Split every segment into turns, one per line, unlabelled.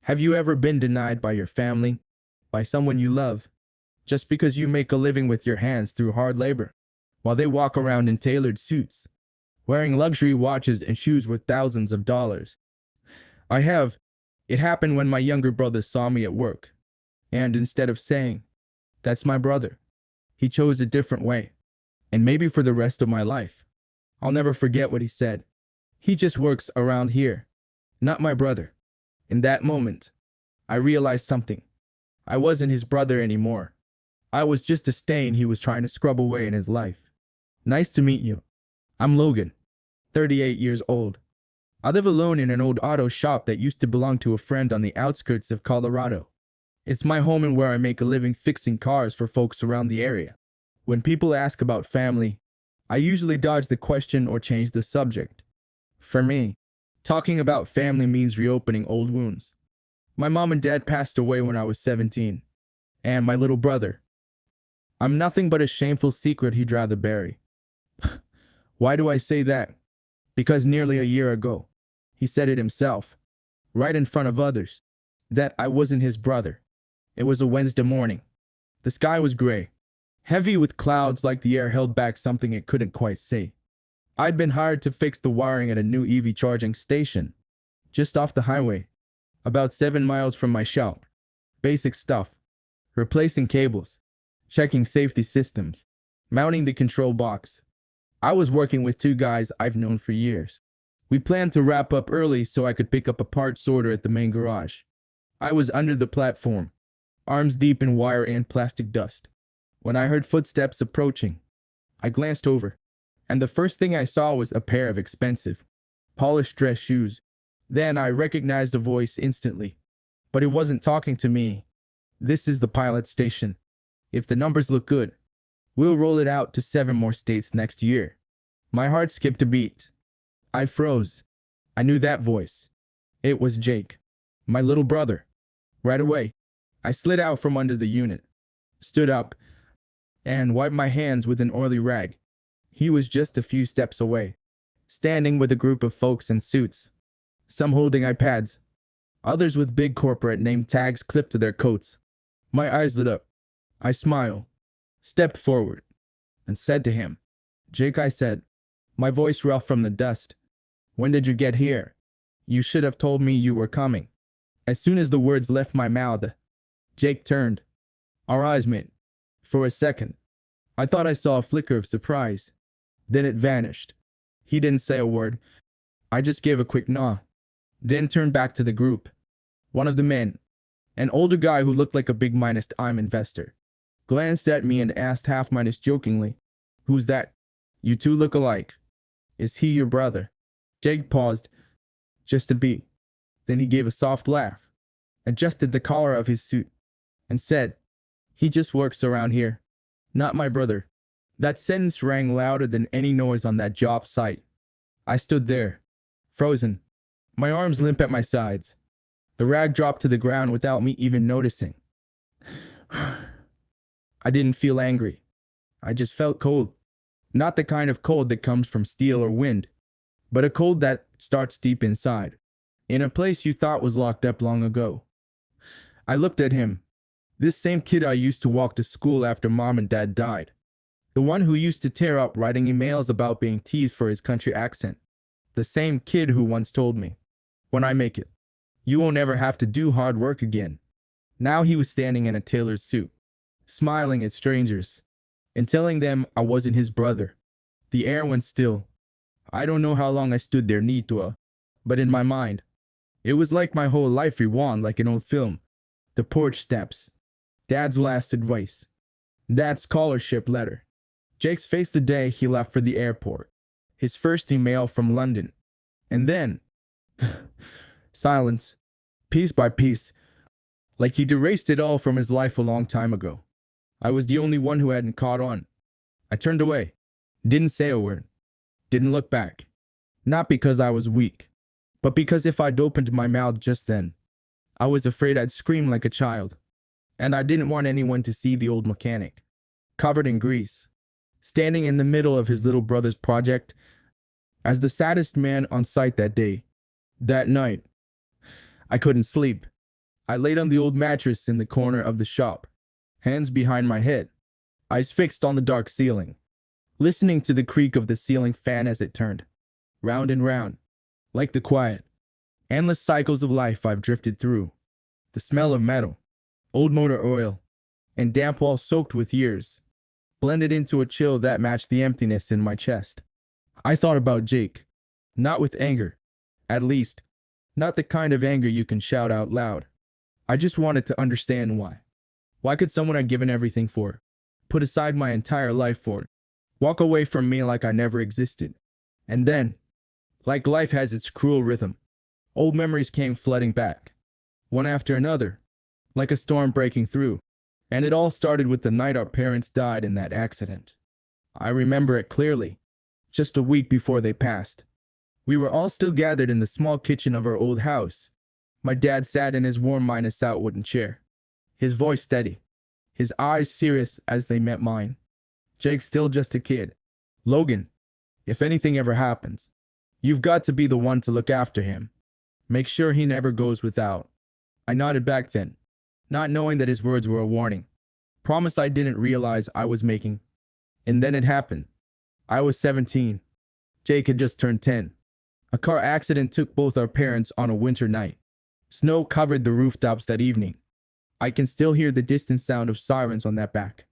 Have you ever been denied by your family, by someone you love, just because you make a living with your hands through hard labor, while they walk around in tailored suits, wearing luxury watches and shoes worth thousands of dollars? I have. It happened when my younger brother saw me at work, and instead of saying, "That's my brother," he chose a different way, and maybe for the rest of my life. I'll never forget what he said. "He just works around here, not my brother." In that moment, I realized something. I wasn't his brother anymore. I was just a stain he was trying to scrub away in his life. Nice to meet you. I'm Logan, 38 years old. I live alone in an old auto shop that used to belong to a friend on the outskirts of Colorado. It's my home and where I make a living fixing cars for folks around the area. When people ask about family, I usually dodge the question or change the subject. For me, talking about family means reopening old wounds. My mom and dad passed away when I was 17, and my little brother. I'm nothing but a shameful secret he'd rather bury. Why do I say that? Because nearly a year ago, he said it himself, right in front of others, that I wasn't his brother. It was a Wednesday morning. The sky was gray, heavy with clouds like the air held back something it couldn't quite say. I'd been hired to fix the wiring at a new EV charging station, just off the highway, about 7 miles from my shop. Basic stuff: replacing cables, checking safety systems, mounting the control box. I was working with two guys I've known for years. We planned to wrap up early so I could pick up a part sorter at the main garage. I was under the platform, arms deep in wire and plastic dust, when I heard footsteps approaching. I glanced over, and the first thing I saw was a pair of expensive, polished dress shoes. Then I recognized a voice instantly, but it wasn't talking to me. "This is the pilot station. If the numbers look good, we'll roll it out to 7 more states next year." My heart skipped a beat. I froze. I knew that voice. It was Jake, my little brother. Right away, I slid out from under the unit, stood up, and wiped my hands with an oily rag. He was just a few steps away, standing with a group of folks in suits, some holding iPads, others with big corporate name tags clipped to their coats. My eyes lit up. I smiled, stepped forward, and said to him, "Jake," I said, my voice rough from the dust, "when did you get here? You should have told me you were coming." As soon as the words left my mouth, Jake turned. Our eyes met. For a second, I thought I saw a flicker of surprise. Then it vanished. He didn't say a word. I just gave a quick nod, then turned back to the group. One of the men, an older guy who looked like a big minus time investor, glanced at me and asked half minus jokingly, "Who's that? You two look alike. Is he your brother?" Jake paused, just a beat. Then he gave a soft laugh, adjusted the collar of his suit, and said, "He just works around here. Not my brother." That sentence rang louder than any noise on that job site. I stood there, frozen, my arms limp at my sides. The rag dropped to the ground without me even noticing. I didn't feel angry. I just felt cold. Not the kind of cold that comes from steel or wind, but a cold that starts deep inside, in a place you thought was locked up long ago. I looked at him. This same kid I used to walk to school after mom and dad died. The one who used to tear up writing emails about being teased for his country accent. The same kid who once told me, "When I make it, you won't ever have to do hard work again." Now he was standing in a tailored suit, smiling at strangers, and telling them I wasn't his brother. The air went still. I don't know how long I stood there, Nitwa, but in my mind, it was like my whole life rewound like an old film. The porch steps, Dad's last advice, Dad's scholarship letter, Jake's face the day he left for the airport, his first email from London, and then silence, piece by piece, like he'd erased it all from his life a long time ago. I was the only one who hadn't caught on. I turned away, didn't say a word, didn't look back. Not because I was weak, but because if I'd opened my mouth just then, I was afraid I'd scream like a child. And I didn't want anyone to see the old mechanic, covered in grease, standing in the middle of his little brother's project, as the saddest man on site that day, that night. I couldn't sleep. I laid on the old mattress in the corner of the shop, hands behind my head, eyes fixed on the dark ceiling, listening to the creak of the ceiling fan as it turned, round and round, like the quiet, endless cycles of life I've drifted through. The smell of metal, old motor oil, and damp walls soaked with years, blended into a chill that matched the emptiness in my chest. I thought about Jake, not with anger, at least, not the kind of anger you can shout out loud. I just wanted to understand why. Why could someone I'd given everything for, put aside my entire life for, walk away from me like I never existed? And then, like life has its cruel rhythm, old memories came flooding back, one after another, like a storm breaking through. And it all started with the night our parents died in that accident. I remember it clearly, just a week before they passed. We were all still gathered in the small kitchen of our old house. My dad sat in his warm minus-out wooden chair, his voice steady, his eyes serious as they met mine. Jake's still just a kid. Logan, if anything ever happens, you've got to be the one to look after him. Make sure he never goes without. I nodded back then, not knowing that his words were a warning. Promise I didn't realize I was making. And then it happened. I was 17. Jake had just turned 10. A car accident took both our parents on a winter night. Snow covered the rooftops that evening. I can still hear the distant sound of sirens on that back.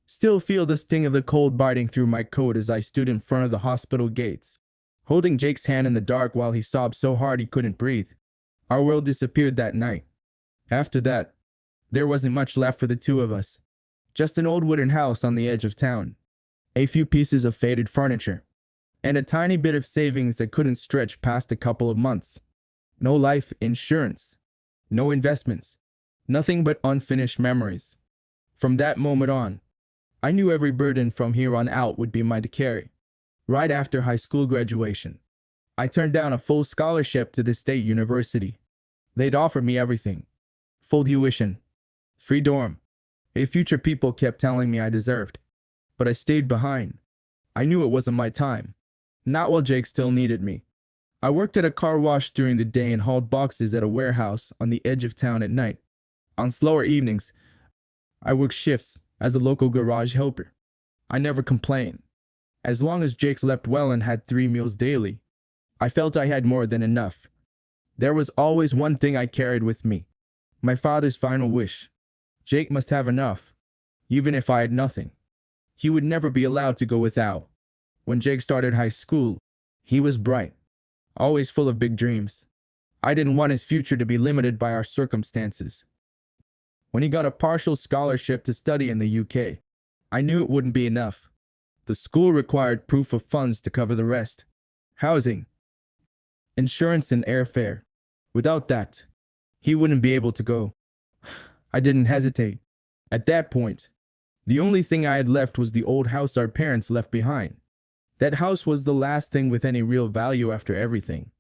Still feel the sting of the cold biting through my coat as I stood in front of the hospital gates, holding Jake's hand in the dark while he sobbed so hard he couldn't breathe. Our world disappeared that night. After that, there wasn't much left for the two of us. Just an old wooden house on the edge of town, a few pieces of faded furniture, and a tiny bit of savings that couldn't stretch past a couple of months. No life insurance, no investments, nothing but unfinished memories. From that moment on, I knew every burden from here on out would be mine to carry. Right after high school graduation, I turned down a full scholarship to the state university. They'd offered me everything: full tuition, free dorm, a future people kept telling me I deserved. But I stayed behind. I knew it wasn't my time. Not while Jake still needed me. I worked at a car wash during the day and hauled boxes at a warehouse on the edge of town at night. On slower evenings, I worked shifts as a local garage helper. I never complained. As long as Jake slept well and had 3 meals daily, I felt I had more than enough. There was always one thing I carried with me: my father's final wish. Jake must have enough, even if I had nothing. He would never be allowed to go without. When Jake started high school, he was bright, always full of big dreams. I didn't want his future to be limited by our circumstances. When he got a partial scholarship to study in the UK, I knew it wouldn't be enough. The school required proof of funds to cover the rest: housing, insurance, and airfare. Without that, he wouldn't be able to go. I didn't hesitate. At that point, the only thing I had left was the old house our parents left behind. That house was the last thing with any real value after everything.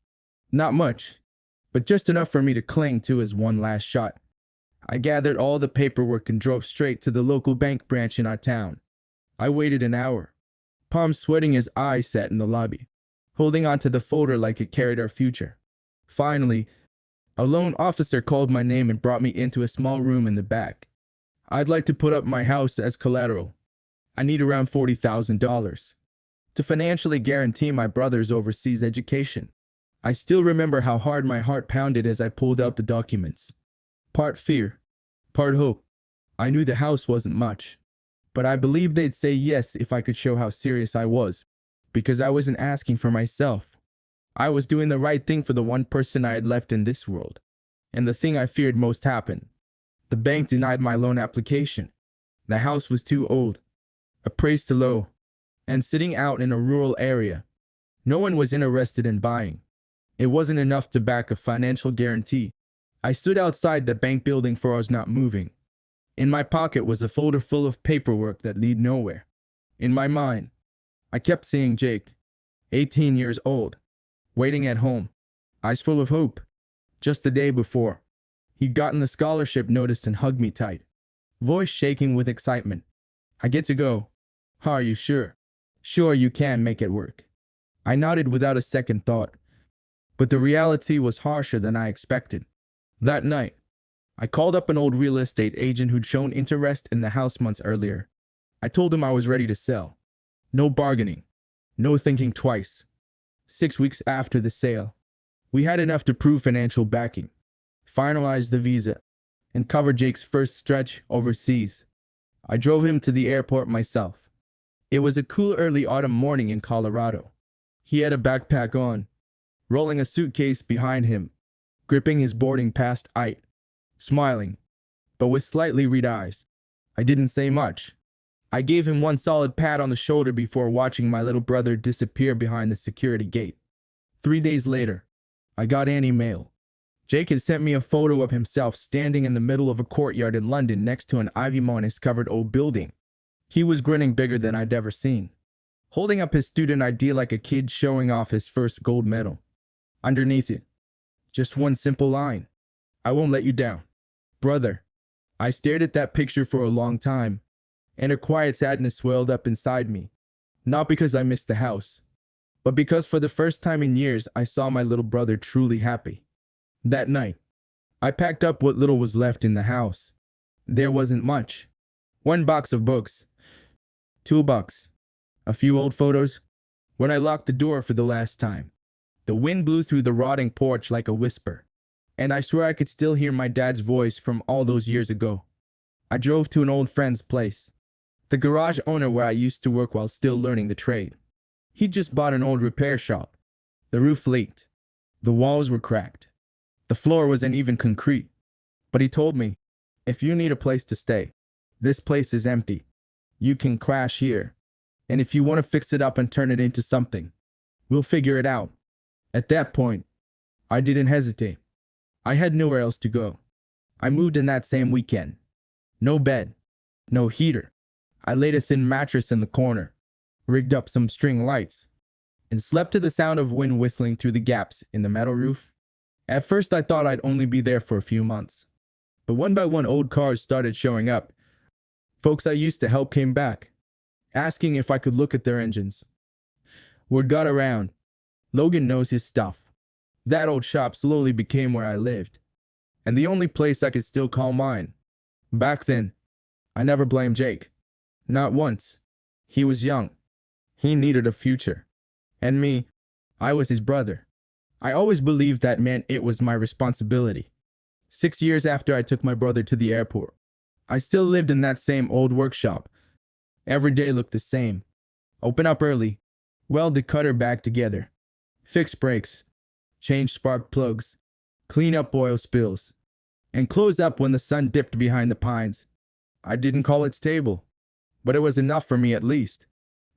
Not much, but just enough for me to cling to as one last shot. I gathered all the paperwork and drove straight to the local bank branch in our town. I waited an hour, palms sweating as I sat in the lobby, holding onto the folder like it carried our future. Finally, a loan officer called my name and brought me into a small room in the back. I'd like to put up my house as collateral. I need around $40,000 to financially guarantee my brother's overseas education. I still remember how hard my heart pounded as I pulled out the documents. Part fear, part hope. I knew the house wasn't much, but I believed they'd say yes if I could show how serious I was, because I wasn't asking for myself. I was doing the right thing for the one person I had left in this world. And the thing I feared most happened. The bank denied my loan application. The house was too old, appraised too low, and sitting out in a rural area. No one was interested in buying. It wasn't enough to back a financial guarantee. I stood outside the bank building for hours not moving. In my pocket was a folder full of paperwork that led nowhere. In my mind, I kept seeing Jake, 18 years old, waiting at home, eyes full of hope. Just the day before, he'd gotten the scholarship notice and hugged me tight, voice shaking with excitement. I get to go. Are you sure? Sure you can make it work. I nodded without a second thought. But the reality was harsher than I expected. That night, I called up an old real estate agent who'd shown interest in the house months earlier. I told him I was ready to sell. No bargaining. No thinking twice. 6 weeks after the sale, we had enough to prove financial backing, finalize the visa, and cover Jake's first stretch overseas. I drove him to the airport myself. It was a cool early autumn morning in Colorado. He had a backpack on, rolling a suitcase behind him, gripping his boarding pass tight, smiling, but with slightly red eyes. I didn't say much. I gave him one solid pat on the shoulder before watching my little brother disappear behind the security gate. 3 days later, I got an email. Jake had sent me a photo of himself standing in the middle of a courtyard in London next to an ivy moss-covered old building. He was grinning bigger than I'd ever seen, holding up his student ID like a kid showing off his first gold medal. Underneath it, just one simple line: "I won't let you down, brother." I stared at that picture for a long time, and a quiet sadness swelled up inside me. Not because I missed the house, but because for the first time in years I saw my little brother truly happy. That night, I packed up what little was left in the house. There wasn't much. 1 box of books, $2, a few old photos. When I locked the door for the last time, the wind blew through the rotting porch like a whisper, and I swear I could still hear my dad's voice from all those years ago. I drove to an old friend's place, the garage owner where I used to work while still learning the trade. He'd just bought an old repair shop. The roof leaked. The walls were cracked. The floor wasn't even concrete. But he told me, "If you need a place to stay, this place is empty. You can crash here. And if you want to fix it up and turn it into something, we'll figure it out." At that point, I didn't hesitate. I had nowhere else to go. I moved in that same weekend. No bed, no heater. I laid a thin mattress in the corner, rigged up some string lights, and slept to the sound of wind whistling through the gaps in the metal roof. At first I thought I'd only be there for a few months, but one by one old cars started showing up. Folks I used to help came back, asking if I could look at their engines. Word got around. Logan knows his stuff. That old shop slowly became where I lived, and the only place I could still call mine. Back then, I never blamed Jake. Not once. He was young. He needed a future. And me, I was his brother. I always believed that meant it was my responsibility. 6 years after I took my brother to the airport, I still lived in that same old workshop. Every day looked the same. Open up early, weld the cutter back together, fix brakes, change spark plugs, clean up oil spills, and close up when the sun dipped behind the pines. I didn't call it stable, but it was enough for me at least.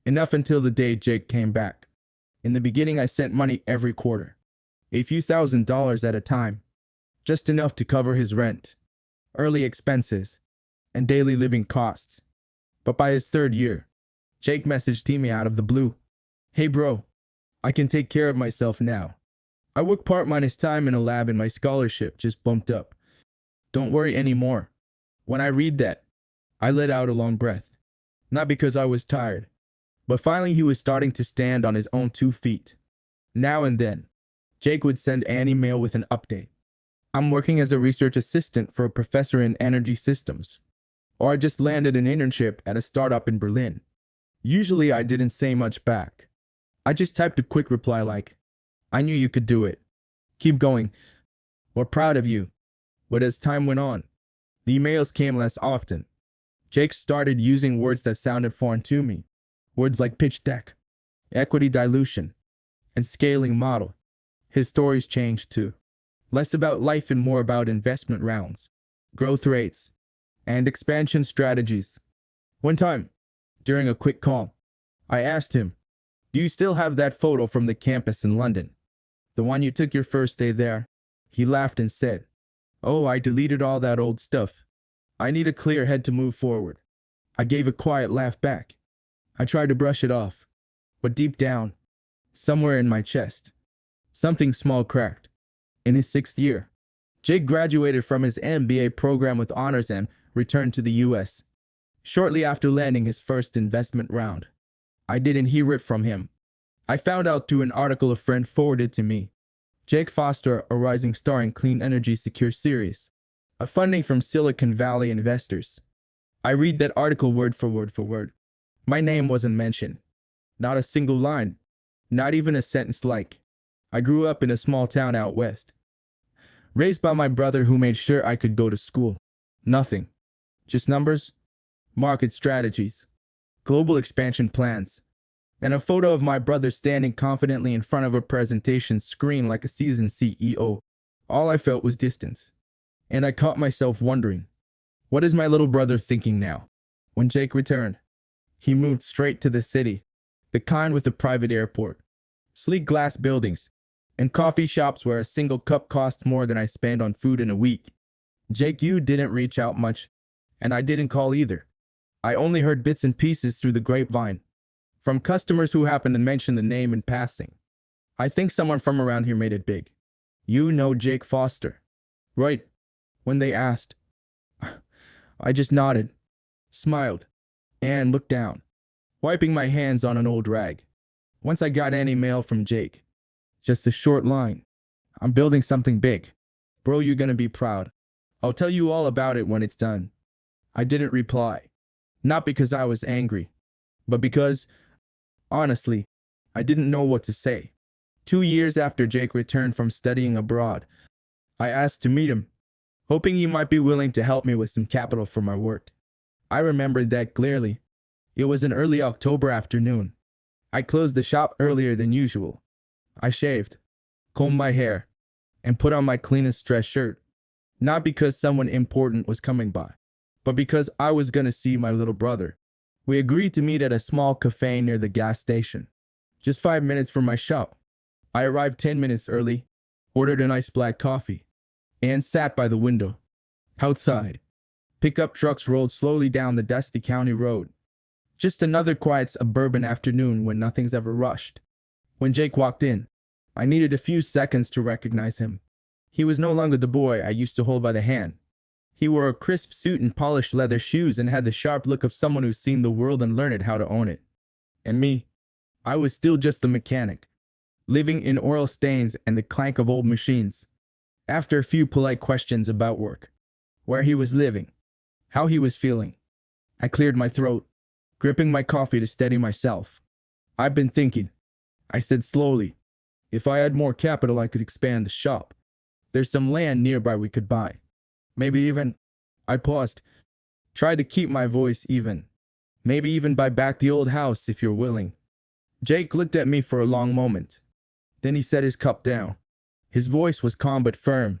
Enough until the day Jake came back. In the beginning I sent money every quarter, a few $1,000s at a time, just enough to cover his rent, early expenses, and daily living costs. But by his 3rd year, Jake messaged me out of the blue. "Hey bro, I can take care of myself now. I work part-minus time in a lab and my scholarship just bumped up. Don't worry anymore." When I read that, I let out a long breath. Not because I was tired, but finally he was starting to stand on his own 2 feet. Now and then, Jake would send an email with an update. "I'm working as a research assistant for a professor in energy systems." Or "I just landed an internship at a startup in Berlin." Usually I didn't say much back. I just typed a quick reply like, "I knew you could do it. Keep going. We're proud of you." But as time went on, the emails came less often. Jake started using words that sounded foreign to me. Words like pitch deck, equity dilution, and scaling model. His stories changed too. Less about life and more about investment rounds, growth rates, and expansion strategies. One time, during a quick call, I asked him, "Do you still have that photo from the campus in London? The one you took your first day there?" He laughed and said, "Oh, I deleted all that old stuff. I need a clear head to move forward." I gave a quiet laugh back. I tried to brush it off, but deep down, somewhere in my chest, something small cracked. In his 6th year, Jake graduated from his MBA program with honors and returned to the US. Shortly after landing his first investment round, I didn't hear it from him. I found out through an article a friend forwarded to me. Jake Foster, a rising star in clean energy secure series. a funding from Silicon Valley investors. I read that article word for word for word. My name wasn't mentioned. Not a single line. Not even a sentence like. I grew up in a small town out west. Raised by my brother who made sure I could go to school. Nothing. Just numbers, market strategies, global expansion plans, and a photo of my brother standing confidently in front of a presentation screen like a seasoned CEO. All I felt was distance. And I caught myself wondering, what is my little brother thinking now? When Jake returned, he moved straight to the city, the kind with a private airport, sleek glass buildings, and coffee shops where a single cup cost more than I spend on food in a week. Jake, you didn't reach out much, and I didn't call either. I only heard bits and pieces through the grapevine, from customers who happened to mention the name in passing. I think someone from around here made it big. You know Jake Foster, right? When they asked, I just nodded, smiled, and looked down, wiping my hands on an old rag. Once I got any mail from Jake, just a short line. I'm building something big. Bro, you're gonna be proud. I'll tell you all about it when it's done. I didn't reply. Not because I was angry, but because, honestly, I didn't know what to say. 2 years after Jake returned from studying abroad, I asked to meet him, hoping he might be willing to help me with some capital for my work. I remembered that clearly. It was an early October afternoon. I closed the shop earlier than usual. I shaved, combed my hair, and put on my cleanest dress shirt. Not because someone important was coming by, but because I was gonna see my little brother. We agreed to meet at a small cafe near the gas station, just 5 minutes from my shop. I arrived 10 minutes early, ordered an iced black coffee, and sat by the window. Outside, pickup trucks rolled slowly down the dusty county road. Just another quiet suburban afternoon when nothing's ever rushed. When Jake walked in, I needed a few seconds to recognize him. He was no longer the boy I used to hold by the hand. He wore a crisp suit and polished leather shoes and had the sharp look of someone who's seen the world and learned how to own it. And me, I was still just the mechanic, living in oil stains and the clank of old machines. After a few polite questions about work, where he was living, how he was feeling, I cleared my throat, gripping my coffee to steady myself. I've been thinking, I said slowly. If I had more capital, I could expand the shop. There's some land nearby we could buy. Maybe even, I paused, tried to keep my voice even. Maybe even buy back the old house if you're willing. Jake looked at me for a long moment. Then he set his cup down. His voice was calm but firm.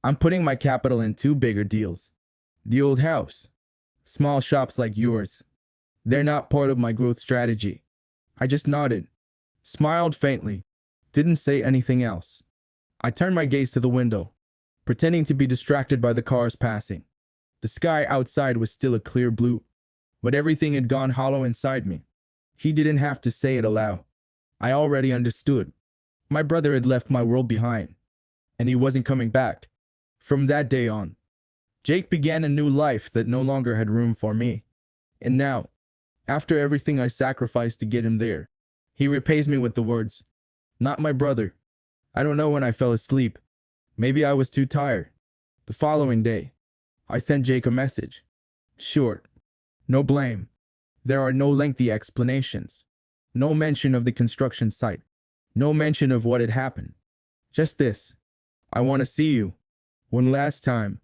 I'm putting my capital in 2 bigger deals. The old house. Small shops like yours. They're not part of my growth strategy. I just nodded, smiled faintly, didn't say anything else. I turned my gaze to the window, pretending to be distracted by the cars passing. The sky outside was still a clear blue, but everything had gone hollow inside me. He didn't have to say it aloud. I already understood. My brother had left my world behind, and he wasn't coming back. From that day on, Jake began a new life that no longer had room for me. And now, after everything I sacrificed to get him there, he repays me with the words, "Not my brother." I don't know when I fell asleep. Maybe I was too tired. The following day, I sent Jake a message. Short. No blame. There are no lengthy explanations. No mention of the construction site. No mention of what had happened. Just this. I want to see you. One last time.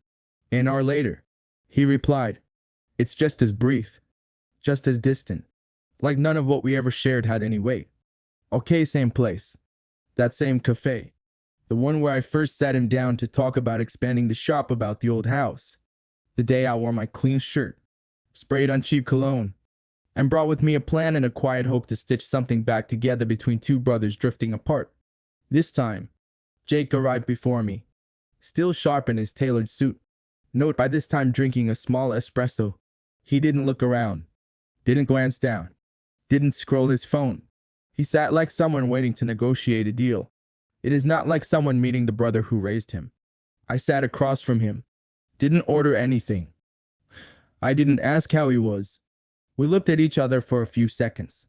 An hour later, he replied. It's just as brief. Just as distant. Like none of what we ever shared had any weight. Okay, same place. That same cafe. The one where I first sat him down to talk about expanding the shop about the old house. The day I wore my clean shirt, sprayed on cheap cologne, and brought with me a plan and a quiet hope to stitch something back together between 2 brothers drifting apart. This time, Jake arrived before me, still sharp in his tailored suit. Note, by this time drinking a small espresso. He didn't look around, didn't glance down, didn't scroll his phone. He sat like someone waiting to negotiate a deal. It is not like someone meeting the brother who raised him. I sat across from him, didn't order anything. I didn't ask how he was. We looked at each other for a few seconds,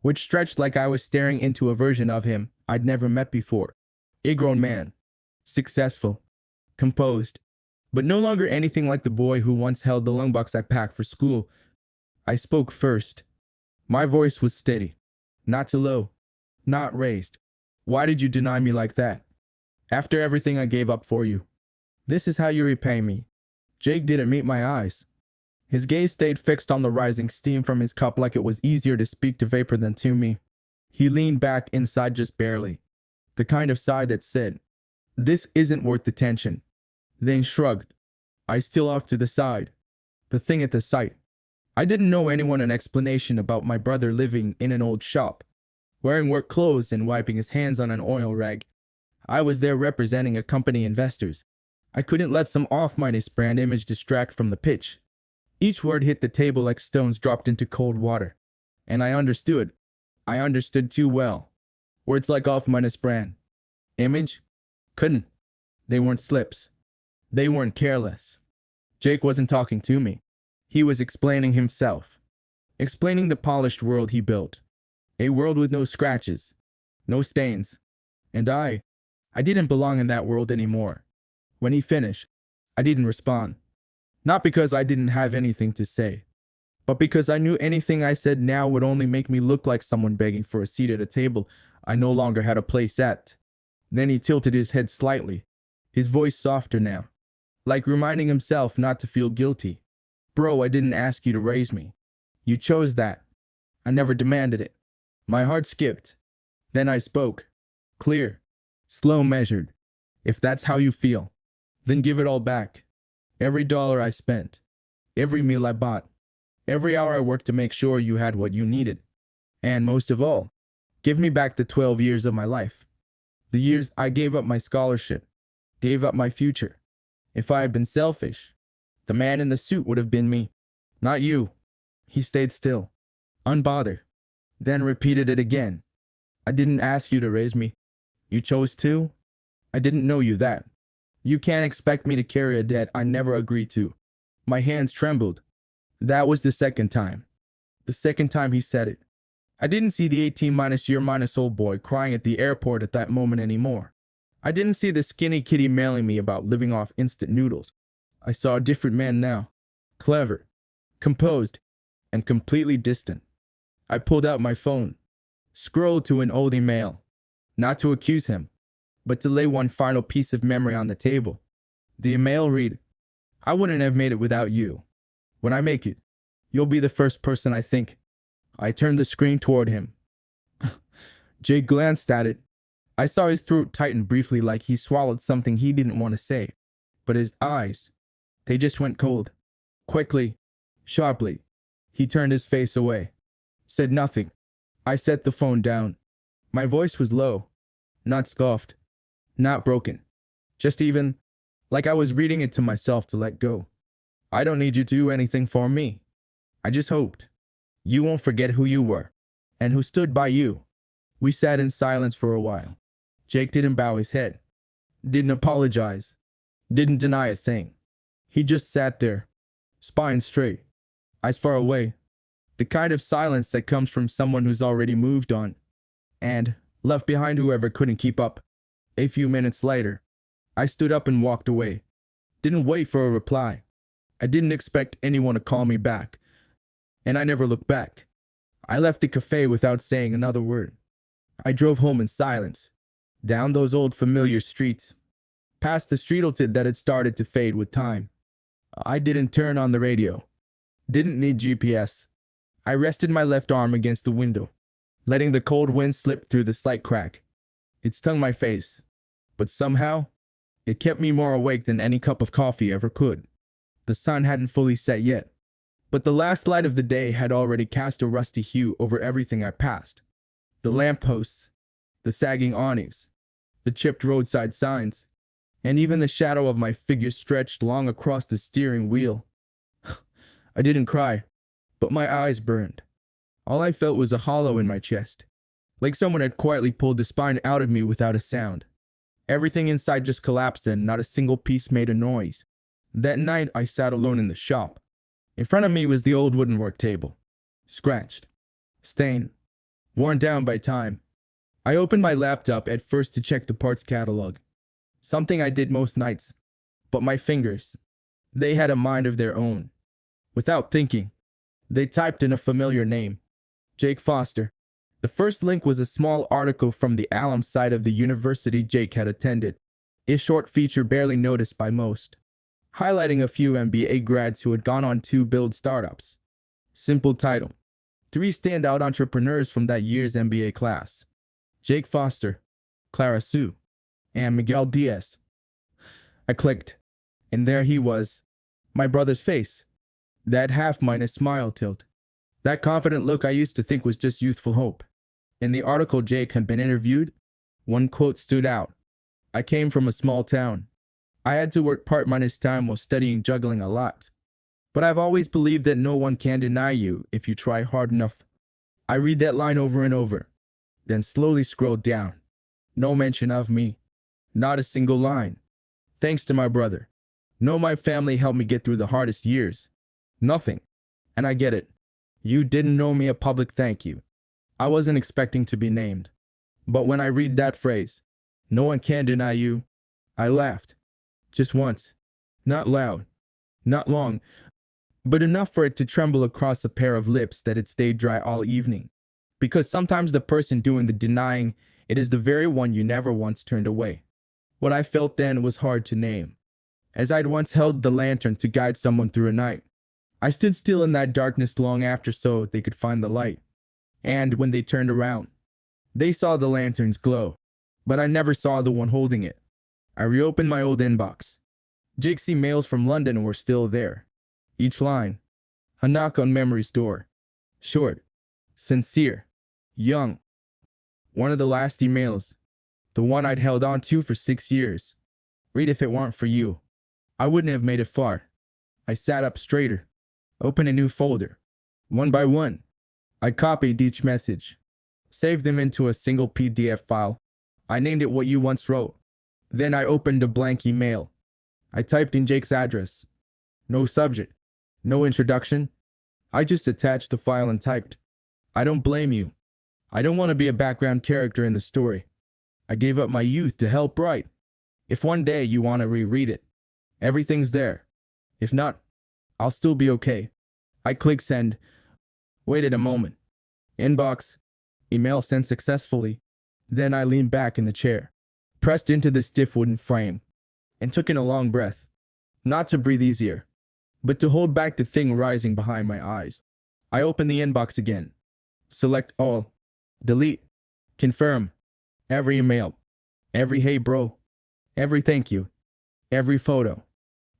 which stretched like I was staring into a version of him I'd never met before. A grown man, successful, composed, but no longer anything like the boy who once held the lunchbox I packed for school. I spoke first. My voice was steady, not too low, not raised. Why did you deny me like that? After everything I gave up for you. This is how you repay me. Jake didn't meet my eyes. His gaze stayed fixed on the rising steam from his cup like it was easier to speak to vapor than to me. He leaned back inside just barely. The kind of sigh that said, "This isn't worth the tension." Then shrugged. I still off to the side. The thing at the sight. I didn't know anyone an explanation about my brother living in an old shop, wearing work clothes and wiping his hands on an oil rag. I was there representing a company investors. I couldn't let some off-minus brand image distract from the pitch. Each word hit the table like stones dropped into cold water. And I understood. I understood too well. Words like off-minus brand image couldn't. They weren't slips. They weren't careless. Jake wasn't talking to me. He was explaining himself. Explaining the polished world he built. A world with no scratches. No stains. And I didn't belong in that world anymore. When he finished, I didn't respond. Not because I didn't have anything to say, but because I knew anything I said now would only make me look like someone begging for a seat at a table I no longer had a place at. Then he tilted his head slightly, his voice softer now, like reminding himself not to feel guilty. Bro, I didn't ask you to raise me. You chose that. I never demanded it. My heart skipped. Then I spoke. Clear. Slow, measured. If that's how you feel, then give it all back. Every dollar I spent. Every meal I bought. Every hour I worked to make sure you had what you needed. And most of all, give me back the 12 years of my life. The years I gave up my scholarship. Gave up my future. If I had been selfish, the man in the suit would have been me, not you. He stayed still, unbothered, then repeated it again. I didn't ask you to raise me. You chose to? I didn't know you that. You can't expect me to carry a debt I never agreed to. My hands trembled. That was the second time. The second time he said it. I didn't see the 18-year-old boy crying at the airport at that moment anymore. I didn't see the skinny kitty mailing me about living off instant noodles. I saw a different man now. Clever, composed, and completely distant. I pulled out my phone, scrolled to an old email, not to accuse him, but to lay one final piece of memory on the table. The email read, I wouldn't have made it without you. When I make it, you'll be the first person I think. I turned the screen toward him. Jake glanced at it. I saw his throat tighten briefly like he swallowed something he didn't want to say. But his eyes, they just went cold. Quickly, sharply, he turned his face away. Said nothing. I set the phone down. My voice was low, not scoffed, not broken. Just even, like I was reading it to myself to let go. I don't need you to do anything for me. I just hoped you won't forget who you were and who stood by you. We sat in silence for a while. Jake didn't bow his head, didn't apologize, didn't deny a thing. He just sat there, spine straight, eyes far away. The kind of silence that comes from someone who's already moved on and left behind whoever couldn't keep up. A few minutes later, I stood up and walked away. Didn't wait for a reply. I didn't expect anyone to call me back. And I never looked back. I left the cafe without saying another word. I drove home in silence, down those old familiar streets, past the streetleted that had started to fade with time. I didn't turn on the radio. Didn't need GPS. I rested my left arm against the window, letting the cold wind slip through the slight crack. It stung my face, but somehow, it kept me more awake than any cup of coffee ever could. The sun hadn't fully set yet, but the last light of the day had already cast a rusty hue over everything I passed. The lampposts, the sagging awnings, the chipped roadside signs, and even the shadow of my figure stretched long across the steering wheel. I didn't cry, but my eyes burned. All I felt was a hollow in my chest, like someone had quietly pulled the spine out of me without a sound. Everything inside just collapsed and not a single piece made a noise. That night I sat alone in the shop. In front of me was the old wooden work table, scratched, stained, worn down by time. I opened my laptop at first to check the parts catalog, something I did most nights. But my fingers, they had a mind of their own. Without thinking, they typed in a familiar name, Jake Foster. The first link was a small article from the alum site of the university Jake had attended, a short feature barely noticed by most, highlighting a few MBA grads who had gone on to build startups. Simple title: 3 standout entrepreneurs from that year's MBA class: Jake Foster, Clara Sue, and Miguel Diaz. I clicked, and there he was, my brother's face, that half-minded smile tilt, that confident look I used to think was just youthful hope. In the article Jake had been interviewed, one quote stood out: "I came from a small town. I had to work part minus time while studying juggling a lot. But I've always believed that no one can deny you if you try hard enough." I read that line over and over, then slowly scrolled down. No mention of me. Not a single line. Thanks to my brother. No, my family helped me get through the hardest years. Nothing. And I get it. You didn't know me, a public thank you. I wasn't expecting to be named. But when I read that phrase, "no one can deny you," I laughed. Just once. Not loud. Not long. But enough for it to tremble across a pair of lips that had stayed dry all evening. Because sometimes the person doing the denying, it is the very one you never once turned away. What I felt then was hard to name, as I'd once held the lantern to guide someone through a night. I stood still in that darkness long after so they could find the light. And when they turned around, they saw the lantern's glow, but I never saw the one holding it. I reopened my old inbox. Jake's emails from London were still there. Each line, a knock on memory's door. Short, sincere, young. One of the last emails, the one I'd held on to for 6 years. "Read if it weren't for you, I wouldn't have made it far." I sat up straighter, opened a new folder. One by one, I copied each message, saved them into a single PDF file. I named it "What You Once Wrote." Then I opened a blank email. I typed in Jake's address. No subject, no introduction. I just attached the file and typed, "I don't blame you. I don't want to be a background character in the story. I gave up my youth to help write. If one day you want to reread it, everything's there. If not, I'll still be okay." I clicked send. Waited a moment. Inbox. Email sent successfully. Then I leaned back in the chair, pressed into the stiff wooden frame, and took in a long breath. Not to breathe easier, but to hold back the thing rising behind my eyes. I opened the inbox again. Select all. Delete. Confirm. Every email. Every "hey bro." Every "thank you." Every photo.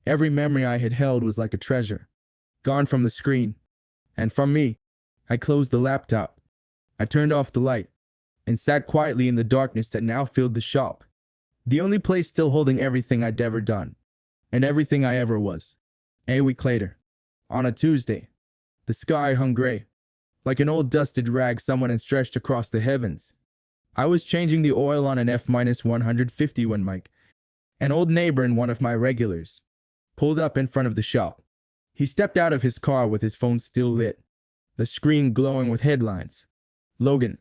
Every memory I had held was like a treasure, gone from the screen. And from me. I closed the laptop. I turned off the light, and sat quietly in the darkness that now filled the shop. The only place still holding everything I'd ever done, and everything I ever was. A week later, on a Tuesday, the sky hung gray, like an old dusted rag someone had stretched across the heavens. I was changing the oil on an F-150 when Mike, an old neighbor and one of my regulars, pulled up in front of the shop. He stepped out of his car with his phone still lit, the screen glowing with headlines. "Logan,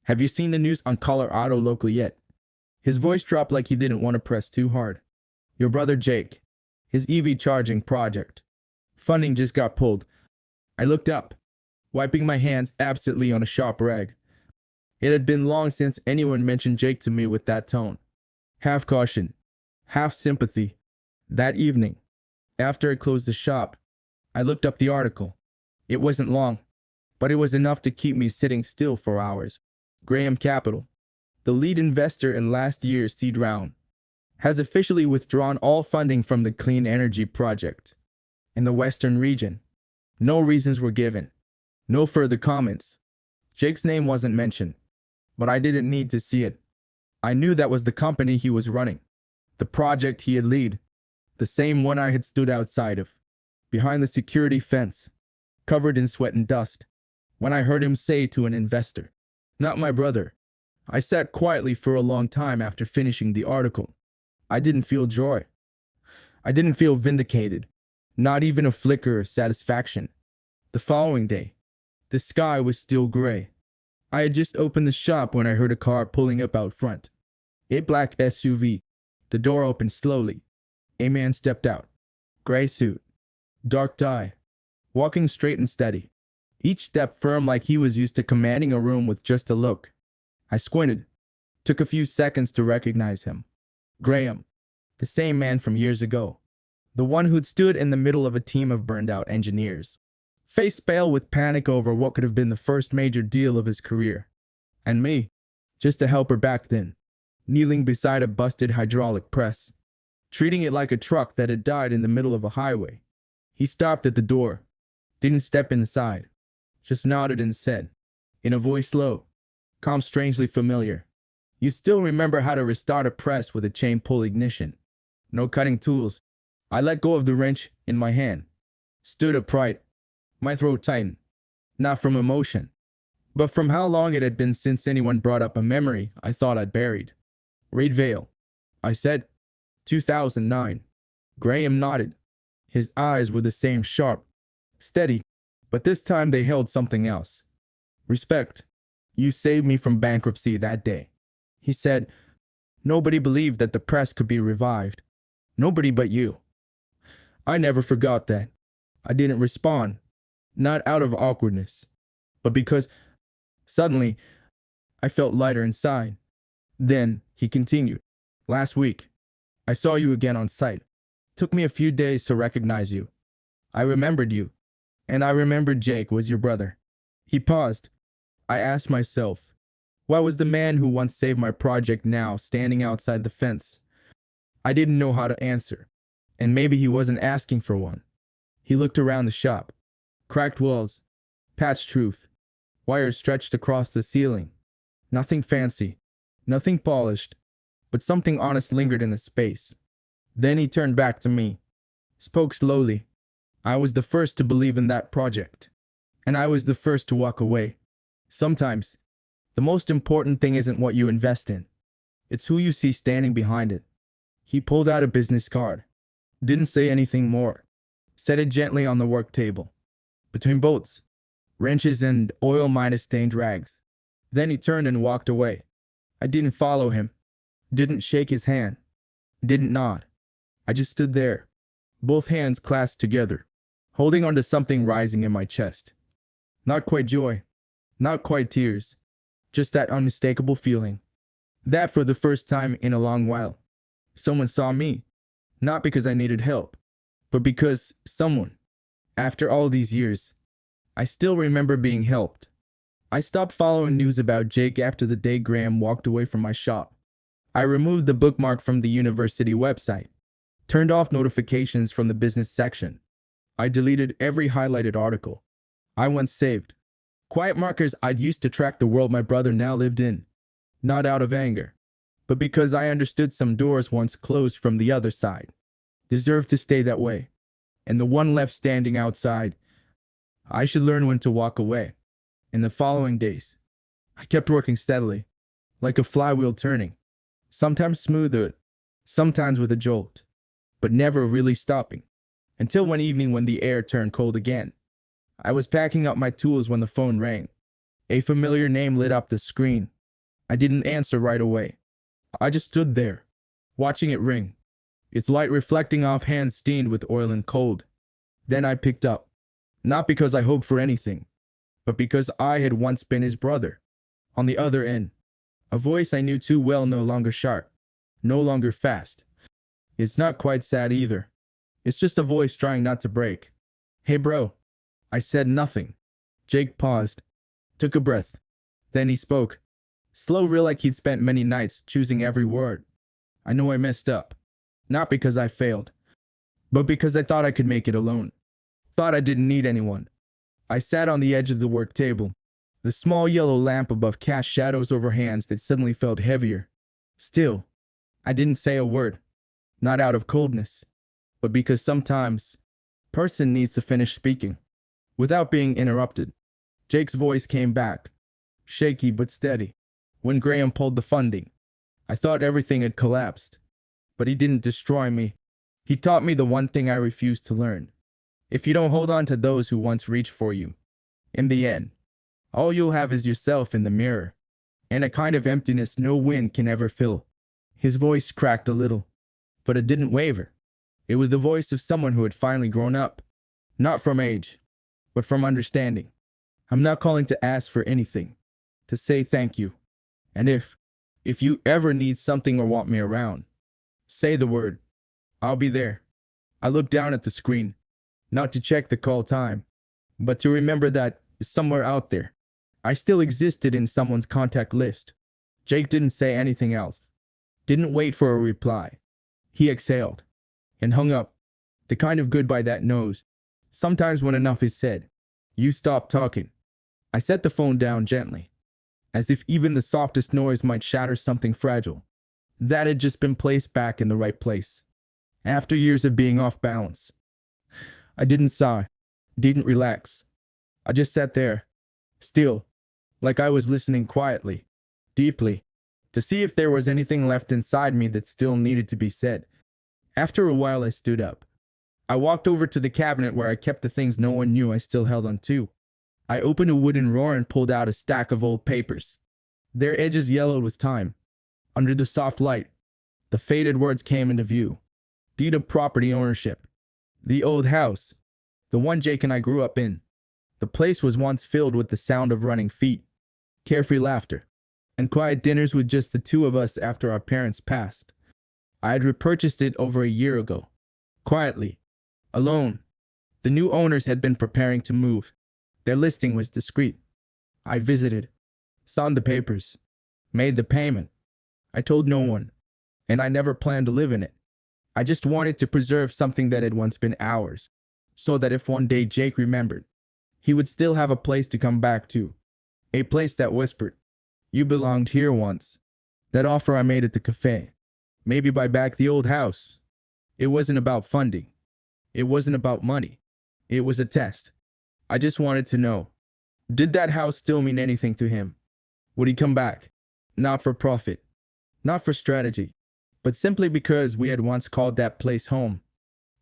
have you seen the news on Colorado local yet?" His voice dropped like he didn't want to press too hard. "Your brother Jake, his EV charging project. Funding just got pulled." I looked up, wiping my hands absently on a shop rag. It had been long since anyone mentioned Jake to me with that tone. Half caution, half sympathy. That evening, after I closed the shop, I looked up the article. It wasn't long, but it was enough to keep me sitting still for hours. Graham Capital, the lead investor in last year's seed round, has officially withdrawn all funding from the clean energy project in the Western region. No reasons were given. No further comments. Jake's name wasn't mentioned, but I didn't need to see it. I knew that was the company he was running, the project he had led, the same one I had stood outside of, behind the security fence, covered in sweat and dust, when I heard him say to an investor, "Not my brother." I sat quietly for a long time after finishing the article. I didn't feel joy. I didn't feel vindicated, not even a flicker of satisfaction. The following day, the sky was still gray. I had just opened the shop when I heard a car pulling up out front. A black SUV. The door opened slowly. A man stepped out. Gray suit. Dark tie. Walking straight and steady. Each step firm like he was used to commanding a room with just a look. I squinted. Took a few seconds to recognize him. Graham. The same man from years ago. The one who'd stood in the middle of a team of burned-out engineers. Face pale with panic over what could have been the first major deal of his career. And me. Just a helper back then. Kneeling beside a busted hydraulic press. Treating it like a truck that had died in the middle of a highway. He stopped at the door. Didn't step inside. Just nodded and said, in a voice low, calm, strangely familiar, "You still remember how to restart a press with a chain pull ignition? No cutting tools." I let go of the wrench in my hand. Stood upright. My throat tightened. Not from emotion, but from how long it had been since anyone brought up a memory I thought I'd buried. "Reid Vale," I said. 2009. Graham nodded. His eyes were the same, sharp, steady, but this time they held something else. "Respect. You saved me from bankruptcy that day," he said. "Nobody believed that the press could be revived. Nobody but you." I never forgot that. I didn't respond, not out of awkwardness, but because suddenly I felt lighter inside. Then he continued, "Last week, I saw you again on site. Took me a few days to recognize you. I remembered you, and I remembered Jake was your brother." He paused. I asked myself, why was the man who once saved my project now standing outside the fence? I didn't know how to answer, and maybe he wasn't asking for one. He looked around the shop. Cracked walls, patched roof, wires stretched across the ceiling. Nothing fancy, nothing polished, but something honest lingered in the space. Then he turned back to me, spoke slowly. "I was the first to believe in that project, and I was the first to walk away. Sometimes, the most important thing isn't what you invest in. It's who you see standing behind it." He pulled out a business card. Didn't say anything more. Set it gently on the work table, between bolts, wrenches, and oil-stained rags. Then he turned and walked away. I didn't follow him. Didn't shake his hand. Didn't nod. I just stood there, both hands clasped together, holding onto something rising in my chest. Not quite joy, not quite tears, just that unmistakable feeling. That for the first time in a long while, someone saw me, not because I needed help, but because someone, after all these years, I still remember being helped. I stopped following news about Jake after the day Graham walked away from my shop. I removed the bookmark from the university website, turned off notifications from the business section. I deleted every highlighted article I once saved. Quiet markers I'd used to track the world my brother now lived in. Not out of anger, but because I understood some doors once closed from the other side deserved to stay that way. And the one left standing outside, I should learn when to walk away. In the following days, I kept working steadily, like a flywheel turning, sometimes smoother, sometimes with a jolt, but never really stopping. Until one evening when the air turned cold again. I was packing up my tools when the phone rang. A familiar name lit up the screen. I didn't answer right away. I just stood there, watching it ring, its light reflecting off hands stained with oil and cold. Then I picked up, not because I hoped for anything, but because I had once been his brother. On the other end, a voice I knew too well, no longer sharp, no longer fast. It's not quite sad either. It's just a voice trying not to break. "Hey bro." I said nothing. Jake paused, took a breath. Then he spoke, slow, real, like he'd spent many nights choosing every word. "I know I messed up. Not because I failed, but because I thought I could make it alone. Thought I didn't need anyone." I sat on the edge of the work table. The small yellow lamp above cast shadows over hands that suddenly felt heavier. Still, I didn't say a word. Not out of coldness, but because sometimes a person needs to finish speaking without being interrupted. Jake's voice came back, shaky but steady. "When Graham pulled the funding, I thought everything had collapsed. But he didn't destroy me. He taught me the one thing I refused to learn. If you don't hold on to those who once reached for you, in the end, all you'll have is yourself in the mirror, and a kind of emptiness no wind can ever fill." His voice cracked a little, but it didn't waver. It was the voice of someone who had finally grown up. Not from age, but from understanding. I'm not calling to ask for anything, to say thank you. And if you ever need something or want me around, say the word. I'll be there. I looked down at the screen, not to check the call time, but to remember that somewhere out there, I still existed in someone's contact list. Jake didn't say anything else. Didn't wait for a reply. He exhaled and hung up. The kind of goodbye that knows, sometimes when enough is said, you stop talking. I set the phone down gently, as if even the softest noise might shatter something fragile that had just been placed back in the right place. After years of being off balance, I didn't sigh, didn't relax. I just sat there, still, like I was listening quietly, deeply, to see if there was anything left inside me that still needed to be said. After a while, I stood up. I walked over to the cabinet where I kept the things no one knew I still held on to. I opened a wooden drawer and pulled out a stack of old papers. Their edges yellowed with time. Under the soft light, the faded words came into view. Deed of property ownership. The old house. The one Jake and I grew up in. The place was once filled with the sound of running feet, carefree laughter, and quiet dinners with just the two of us after our parents passed. I had repurchased it over a year ago. Quietly. Alone. The new owners had been preparing to move. Their listing was discreet. I visited, signed the papers, made the payment. I told no one, and I never planned to live in it. I just wanted to preserve something that had once been ours, so that if one day Jake remembered, he would still have a place to come back to. A place that whispered, "You belonged here once." That offer I made at the cafe. Maybe buy back the old house. It wasn't about funding. It wasn't about money. It was a test. I just wanted to know, did that house still mean anything to him? Would he come back? Not for profit, not for strategy, but simply because we had once called that place home.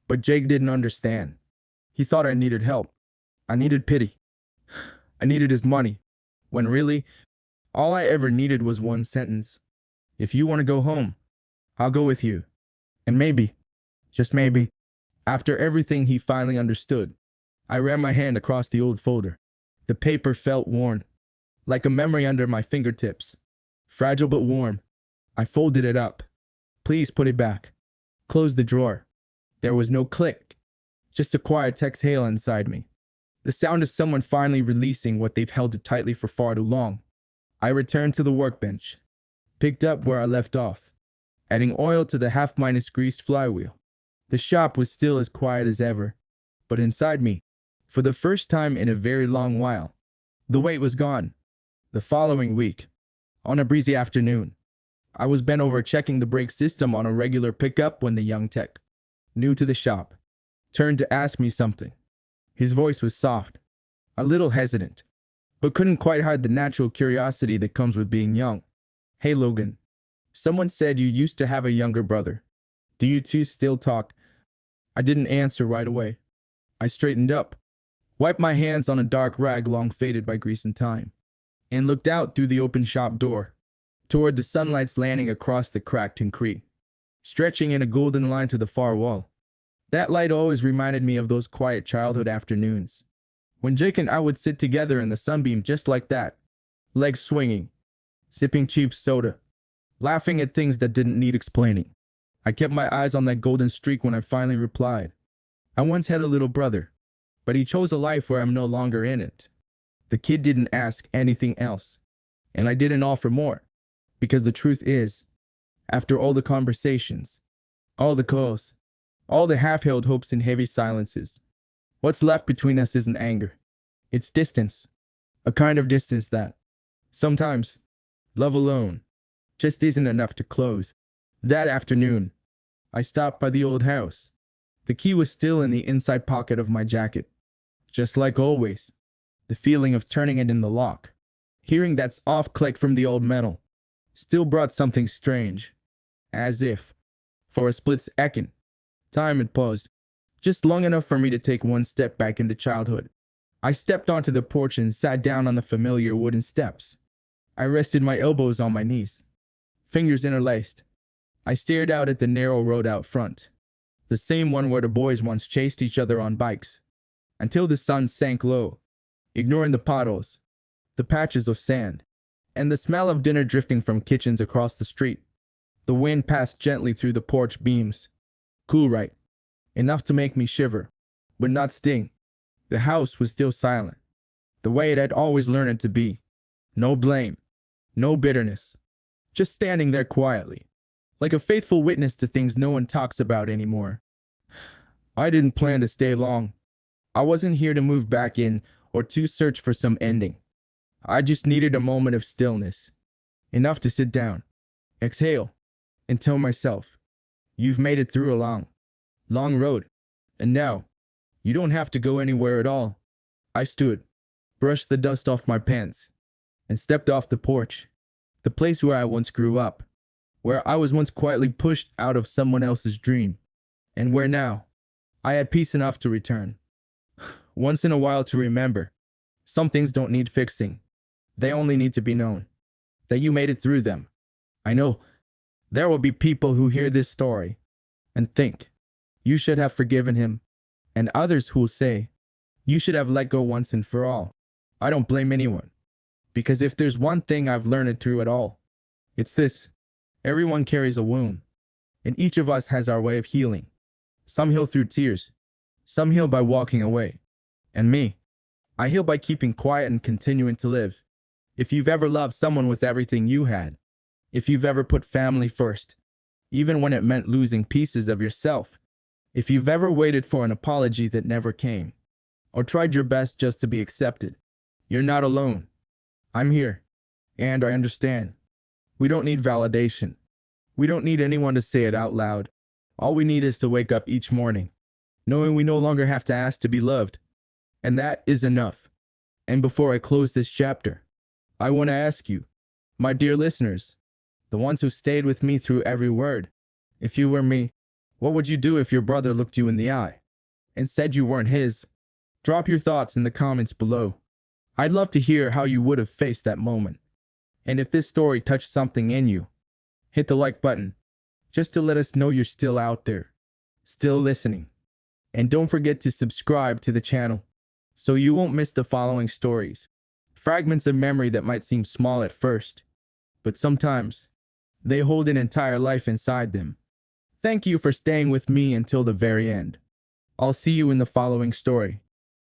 But Jake didn't understand. He thought I needed help. I needed pity. I needed his money, when really, all I ever needed was one sentence. If you want to go home, I'll go with you. And maybe, just maybe, after everything he finally understood. I ran my hand across the old folder. The paper felt worn, like a memory under my fingertips. Fragile but warm. I folded it up. Please put it back. Closed the drawer. There was no click, just a quiet exhale inside me. The sound of someone finally releasing what they've held tightly for far too long. I returned to the workbench, picked up where I left off, adding oil to the half-greased flywheel. The shop was still as quiet as ever, but inside me, for the first time in a very long while, the weight was gone. The following week, on a breezy afternoon, I was bent over checking the brake system on a regular pickup when the young tech, new to the shop, turned to ask me something. His voice was soft, a little hesitant, but couldn't quite hide the natural curiosity that comes with being young. "Hey Logan, someone said you used to have a younger brother. Do you two still talk?" I didn't answer right away. I straightened up, wiped my hands on a dark rag long faded by grease and time, and looked out through the open shop door, toward the sunlight's landing across the cracked concrete, stretching in a golden line to the far wall. That light always reminded me of those quiet childhood afternoons, when Jake and I would sit together in the sunbeam just like that, legs swinging, sipping cheap soda, laughing at things that didn't need explaining. I kept my eyes on that golden streak when I finally replied. I once had a little brother, but he chose a life where I'm no longer in it. The kid didn't ask anything else, and I didn't offer more, because the truth is, after all the conversations, all the calls, all the half-held hopes and heavy silences, what's left between us isn't anger. It's distance, a kind of distance that, sometimes, love alone, just isn't enough to close. That afternoon, I stopped by the old house. The key was still in the inside pocket of my jacket. Just like always, the feeling of turning it in the lock, hearing that soft click from the old metal, still brought something strange. As if, for a split second, time had paused, just long enough for me to take one step back into childhood. I stepped onto the porch and sat down on the familiar wooden steps. I rested my elbows on my knees, fingers interlaced. I stared out at the narrow road out front. The same one where the boys once chased each other on bikes until the sun sank low, ignoring the puddles, the patches of sand, and the smell of dinner drifting from kitchens across the street. The wind passed gently through the porch beams. Cool, right? Enough to make me shiver, but not sting. The house was still silent, the way it had always learned it to be. No blame, no bitterness, just standing there quietly, like a faithful witness to things no one talks about anymore. I didn't plan to stay long. I wasn't here to move back in or to search for some ending. I just needed a moment of stillness, enough to sit down, exhale, and tell myself, you've made it through a long, long road, and now, you don't have to go anywhere at all. I stood, brushed the dust off my pants, and stepped off the porch, the place where I once grew up, where I was once quietly pushed out of someone else's dream, and where now, I had peace enough to return. Once in a while to remember, some things don't need fixing. They only need to be known, that you made it through them. I know there will be people who hear this story and think, you should have forgiven him, and others who will say, you should have let go once and for all. I don't blame anyone, because if there's one thing I've learned through it all, it's this. Everyone carries a wound, and each of us has our way of healing. Some heal through tears, some heal by walking away. And me, I heal by keeping quiet and continuing to live. If you've ever loved someone with everything you had, if you've ever put family first, even when it meant losing pieces of yourself, if you've ever waited for an apology that never came, or tried your best just to be accepted, you're not alone. I'm here, and I understand. We don't need validation. We don't need anyone to say it out loud. All we need is to wake up each morning, knowing we no longer have to ask to be loved. And that is enough. And before I close this chapter, I want to ask you, my dear listeners, the ones who stayed with me through every word, if you were me, what would you do if your brother looked you in the eye and said you weren't his? Drop your thoughts in the comments below. I'd love to hear how you would have faced that moment. And if this story touched something in you, hit the like button, just to let us know you're still out there, still listening. And don't forget to subscribe to the channel, so you won't miss the following stories. Fragments of memory that might seem small at first, but sometimes they hold an entire life inside them. Thank you for staying with me until the very end. I'll see you in the following story.